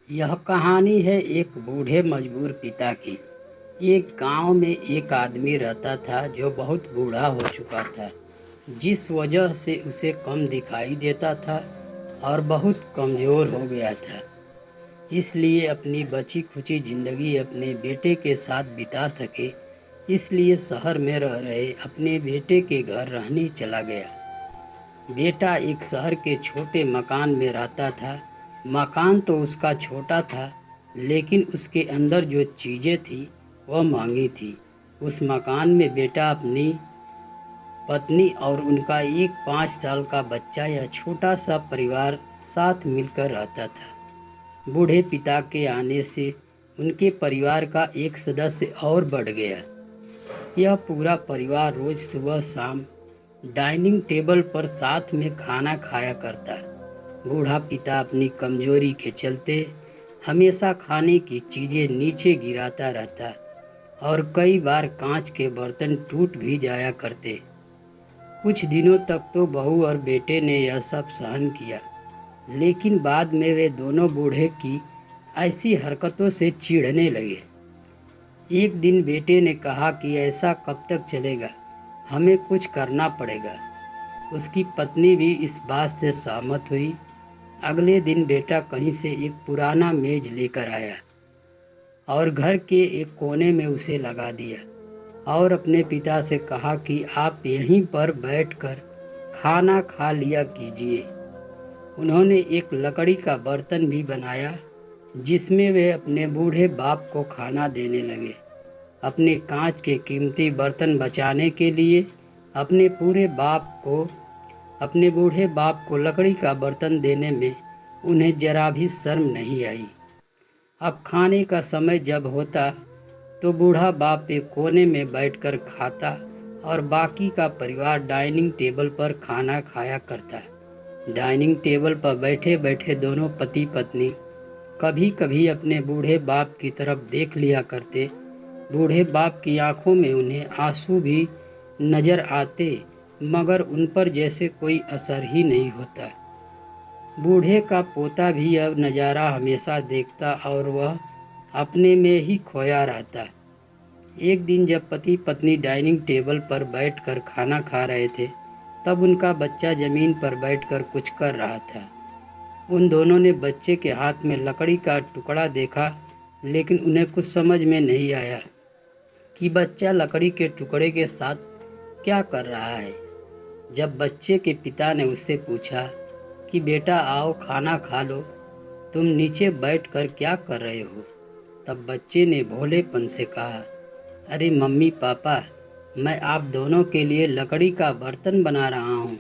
यह कहानी है एक बूढ़े मजबूर पिता की। एक गांव में एक आदमी रहता था जो बहुत बूढ़ा हो चुका था, जिस वजह से उसे कम दिखाई देता था और बहुत कमज़ोर हो गया था। इसलिए अपनी बची खुची ज़िंदगी अपने बेटे के साथ बिता सके, इसलिए शहर में रह रहे अपने बेटे के घर रहने चला गया। बेटा एक शहर के छोटे मकान में रहता था। मकान तो उसका छोटा था, लेकिन उसके अंदर जो चीज़ें थी वह महंगी थी। उस मकान में बेटा अपनी पत्नी और उनका एक 5 साल का बच्चा या छोटा सा परिवार साथ मिलकर रहता था। बूढ़े पिता के आने से उनके परिवार का एक सदस्य और बढ़ गया। यह पूरा परिवार रोज सुबह शाम डाइनिंग टेबल पर साथ में खाना खाया करता। बूढ़ा पिता अपनी कमजोरी के चलते हमेशा खाने की चीज़ें नीचे गिराता रहता और कई बार कांच के बर्तन टूट भी जाया करते। कुछ दिनों तक तो बहू और बेटे ने यह सब सहन किया, लेकिन बाद में वे दोनों बूढ़े की ऐसी हरकतों से चिढ़ने लगे। एक दिन बेटे ने कहा कि ऐसा कब तक चलेगा, हमें कुछ करना पड़ेगा। उसकी पत्नी भी इस बात से सहमत हुई। अगले दिन बेटा कहीं से एक पुराना मेज लेकर आया और घर के एक कोने में उसे लगा दिया और अपने पिता से कहा कि आप यहीं पर बैठकर खाना खा लिया कीजिए। उन्होंने एक लकड़ी का बर्तन भी बनाया जिसमें वे अपने बूढ़े बाप को खाना देने लगे। अपने कांच के कीमती बर्तन बचाने के लिए अपने बूढ़े बाप को लकड़ी का बर्तन देने में उन्हें जरा भी शर्म नहीं आई। अब खाने का समय जब होता तो बूढ़ा बाप एक कोने में बैठकर खाता और बाकी का परिवार डाइनिंग टेबल पर खाना खाया करता। डाइनिंग टेबल पर बैठे बैठे दोनों पति पत्नी कभी कभी अपने बूढ़े बाप की तरफ देख लिया करते। बूढ़े बाप की आंखों में उन्हें आंसू भी नजर आते, मगर उन पर जैसे कोई असर ही नहीं होता। बूढ़े का पोता भी यह नज़ारा हमेशा देखता और वह अपने में ही खोया रहता। एक दिन जब पति पत्नी डाइनिंग टेबल पर बैठकर खाना खा रहे थे, तब उनका बच्चा जमीन पर बैठकर कुछ कर रहा था। उन दोनों ने बच्चे के हाथ में लकड़ी का टुकड़ा देखा, लेकिन उन्हें कुछ समझ में नहीं आया कि बच्चा लकड़ी के टुकड़े के साथ क्या कर रहा है। जब बच्चे के पिता ने उससे पूछा कि बेटा आओ खाना खा लो, तुम नीचे बैठकर क्या कर रहे हो, तब बच्चे ने भोलेपन से कहा, अरे मम्मी पापा, मैं आप दोनों के लिए लकड़ी का बर्तन बना रहा हूँ,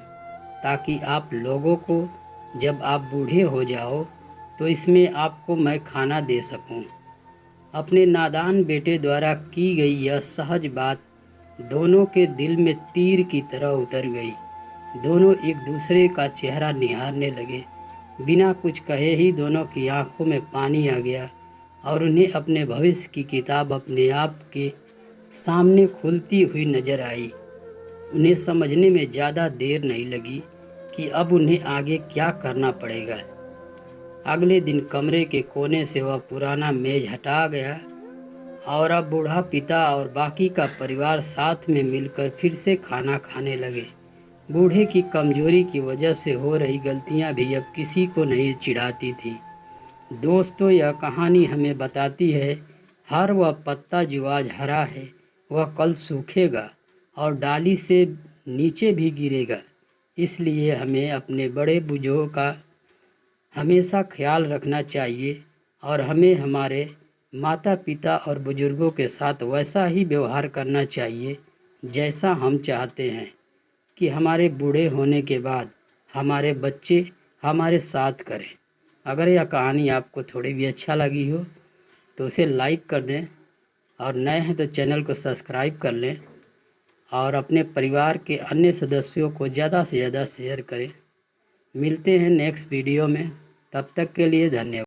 ताकि आप लोगों को जब आप बूढ़े हो जाओ तो इसमें आपको मैं खाना दे सकूँ। अपने नादान बेटे द्वारा की गई यह सहज बात दोनों के दिल में तीर की तरह उतर गई। दोनों एक दूसरे का चेहरा निहारने लगे। बिना कुछ कहे ही दोनों की आंखों में पानी आ गया और उन्हें अपने भविष्य की किताब अपने आप के सामने खुलती हुई नजर आई। उन्हें समझने में ज़्यादा देर नहीं लगी कि अब उन्हें आगे क्या करना पड़ेगा। अगले दिन कमरे के कोने से वह पुराना मेज हटा गया और अब बूढ़ा पिता और बाकी का परिवार साथ में मिलकर फिर से खाना खाने लगे। बूढ़े की कमजोरी की वजह से हो रही गलतियां भी अब किसी को नहीं चिढ़ाती थी। दोस्तों, यह कहानी हमें बताती है, हर वह पत्ता जो आज हरा है वह कल सूखेगा और डाली से नीचे भी गिरेगा। इसलिए हमें अपने बड़े बुजुर्गों का हमेशा ख्याल रखना चाहिए और हमें हमारे माता पिता और बुजुर्गों के साथ वैसा ही व्यवहार करना चाहिए जैसा हम चाहते हैं कि हमारे बूढ़े होने के बाद हमारे बच्चे हमारे साथ करें। अगर यह कहानी आपको थोड़ी भी अच्छा लगी हो तो उसे लाइक कर दें और नए हैं तो चैनल को सब्सक्राइब कर लें और अपने परिवार के अन्य सदस्यों को ज़्यादा से ज़्यादा शेयर करें। मिलते हैं नेक्स्ट वीडियो में, तब तक के लिए धन्यवाद।